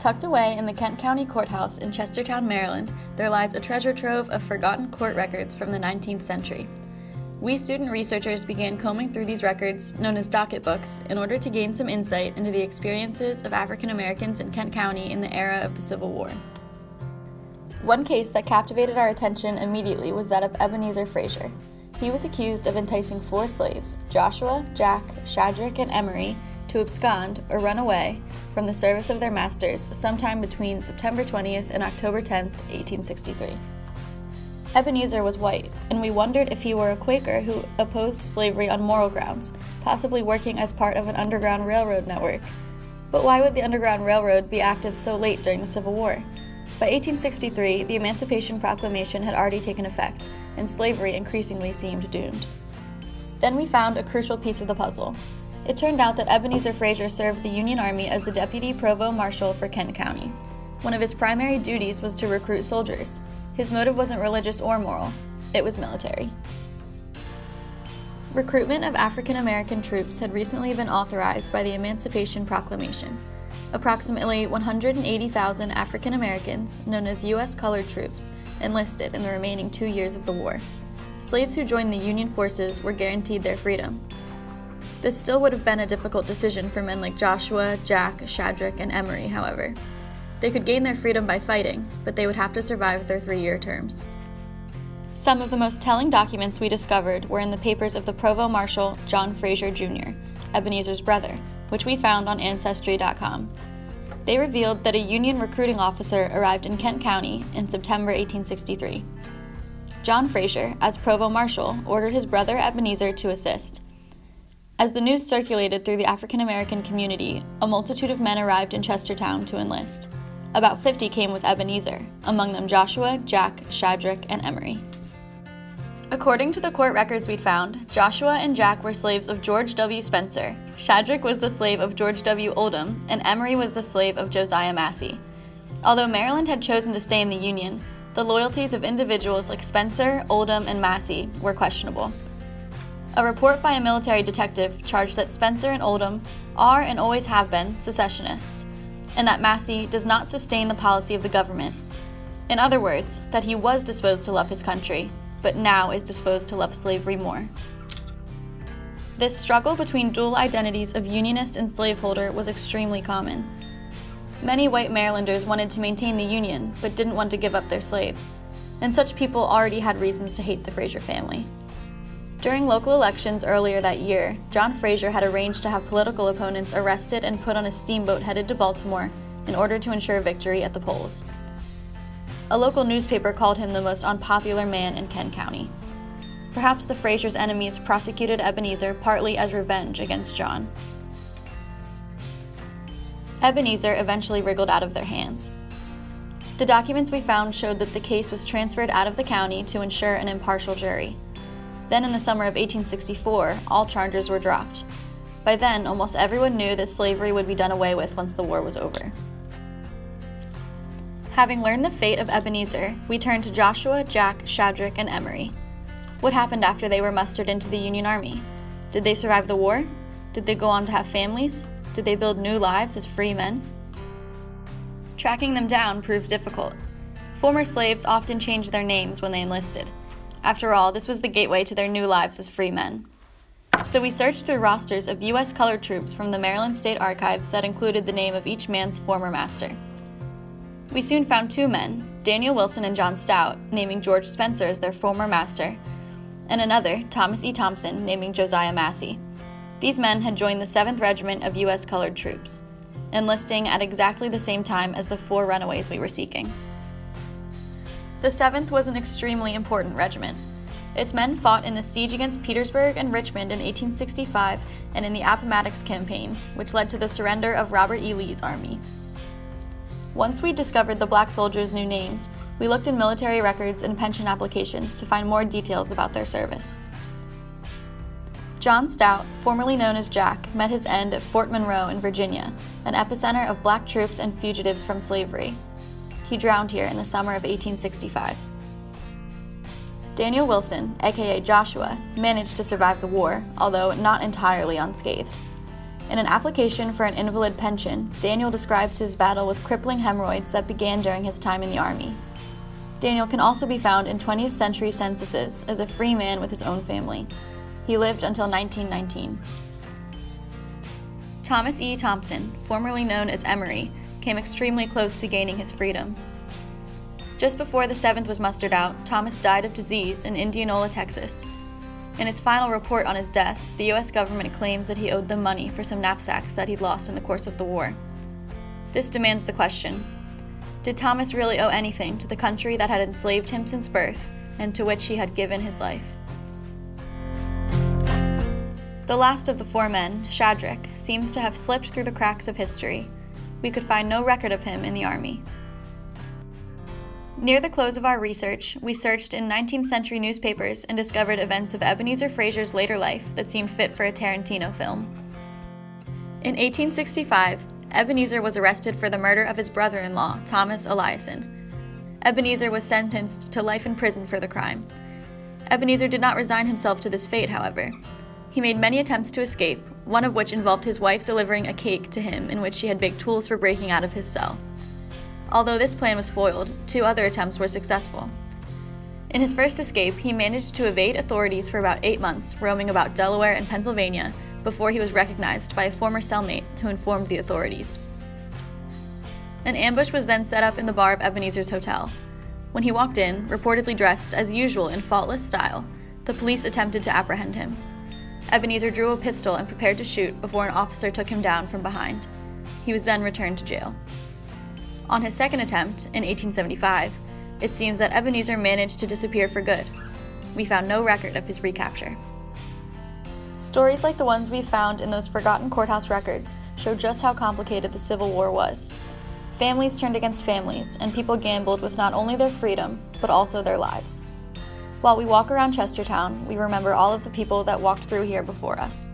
Tucked away in the Kent County Courthouse in Chestertown, Maryland, there lies a treasure trove of forgotten court records from the 19th century. We student researchers began combing through these records, known as docket books, in order to gain some insight into the experiences of African Americans in Kent County in the era of the Civil War. One case that captivated our attention immediately was that of Ebenezer Frazier. He was accused of enticing 4 slaves, Joshua, Jack, Shadrach, and Emery, to abscond or run away from the service of their masters sometime between September 20th and October 10th, 1863. Ebenezer was white, and we wondered if he were a Quaker who opposed slavery on moral grounds, possibly working as part of an Underground Railroad network. But why would the Underground Railroad be active so late during the Civil War? By 1863, the Emancipation Proclamation had already taken effect, and slavery increasingly seemed doomed. Then we found a crucial piece of the puzzle. It turned out that Ebenezer Frazier served the Union Army as the Deputy Provost Marshal for Kent County. One of his primary duties was to recruit soldiers. His motive wasn't religious or moral, it was military. Recruitment of African American troops had recently been authorized by the Emancipation Proclamation. Approximately 180,000 African Americans, known as U.S. colored troops, enlisted in the remaining 2 years of the war. Slaves who joined the Union forces were guaranteed their freedom. This still would have been a difficult decision for men like Joshua, Jack, Shadrach, and Emery, however. They could gain their freedom by fighting, but they would have to survive their 3-year terms. Some of the most telling documents we discovered were in the papers of the Provost Marshal John Frazer Jr., Ebenezer's brother, which we found on Ancestry.com. They revealed that a Union recruiting officer arrived in Kent County in September 1863. John Frazer, as Provost Marshal, ordered his brother Ebenezer to assist. As the news circulated through the African American community, a multitude of men arrived in Chestertown to enlist. About 50 came with Ebenezer, among them Joshua, Jack, Shadrach, and Emery. According to the court records we'd found, Joshua and Jack were slaves of George W. Spencer, Shadrach was the slave of George W. Oldham, and Emery was the slave of Josiah Massey. Although Maryland had chosen to stay in the Union, the loyalties of individuals like Spencer, Oldham, and Massey were questionable. A report by a military detective charged that Spencer and Oldham are and always have been secessionists, and that Massey does not sustain the policy of the government. In other words, that he was disposed to love his country, but now is disposed to love slavery more. This struggle between dual identities of Unionist and slaveholder was extremely common. Many white Marylanders wanted to maintain the Union, but didn't want to give up their slaves, and such people already had reasons to hate the Frazier family. During local elections earlier that year, John Frazier had arranged to have political opponents arrested and put on a steamboat headed to Baltimore in order to ensure victory at the polls. A local newspaper called him the most unpopular man in Kent County. Perhaps the Frazier's enemies prosecuted Ebenezer partly as revenge against John. Ebenezer eventually wriggled out of their hands. The documents we found showed that the case was transferred out of the county to ensure an impartial jury. Then in the summer of 1864, all charges were dropped. By then, almost everyone knew that slavery would be done away with once the war was over. Having learned the fate of Ebenezer, we turned to Joshua, Jack, Shadrach, and Emery. What happened after they were mustered into the Union Army? Did they survive the war? Did they go on to have families? Did they build new lives as free men? Tracking them down proved difficult. Former slaves often changed their names when they enlisted. After all, this was the gateway to their new lives as free men. So we searched through rosters of U.S. colored troops from the Maryland State Archives that included the name of each man's former master. We soon found 2 men, Daniel Wilson and John Stout, naming George Spencer as their former master, and another, Thomas Ii Thompson, naming Josiah Massey. These men had joined the 7th Regiment of U.S. colored troops, enlisting at exactly the same time as the 4 runaways we were seeking. The 7th was an extremely important regiment. Its men fought in the siege against Petersburg and Richmond in 1865 and in the Appomattox Campaign, which led to the surrender of Robert E. Lee's army. Once we discovered the black soldiers' new names, we looked in military records and pension applications to find more details about their service. John Stout, formerly known as Jack, met his end at Fort Monroe in Virginia, an epicenter of black troops and fugitives from slavery. He drowned here in the summer of 1865. Daniel Wilson, aka Joshua, managed to survive the war, although not entirely unscathed. In an application for an invalid pension, Daniel describes his battle with crippling hemorrhoids that began during his time in the Army. Daniel can also be found in 20th century censuses as a free man with his own family. He lived until 1919. Thomas Ii Thompson, formerly known as Emery, came extremely close to gaining his freedom. Just before the 7th was mustered out, Thomas died of disease in Indianola, Texas. In its final report on his death, the U.S. government claims that he owed them money for some knapsacks that he'd lost in the course of the war. This demands the question: did Thomas really owe anything to the country that had enslaved him since birth, and to which he had given his life? The last of the 4 men, Shadrach, seems to have slipped through the cracks of history. We could find no record of him in the Army. Near the close of our research, we searched in 19th century newspapers and discovered events of Ebenezer Frazier's later life that seemed fit for a Tarantino film. In 1865, Ebenezer was arrested for the murder of his brother-in-law, Thomas Eliason. Ebenezer was sentenced to life in prison for the crime. Ebenezer did not resign himself to this fate, however. He made many attempts to escape, one of which involved his wife delivering a cake to him in which she had baked tools for breaking out of his cell. Although this plan was foiled, 2 other attempts were successful. In his first escape, he managed to evade authorities for about 8 months, roaming about Delaware and Pennsylvania, before he was recognized by a former cellmate who informed the authorities. An ambush was then set up in the bar of Ebenezer's hotel. When he walked in, reportedly dressed as usual in faultless style, the police attempted to apprehend him. Ebenezer drew a pistol and prepared to shoot before an officer took him down from behind. He was then returned to jail. On his second attempt, in 1875, it seems that Ebenezer managed to disappear for good. We found no record of his recapture. Stories like the ones we've found in those forgotten courthouse records show just how complicated the Civil War was. Families turned against families, and people gambled with not only their freedom, but also their lives. While we walk around Chestertown, we remember all of the people that walked through here before us.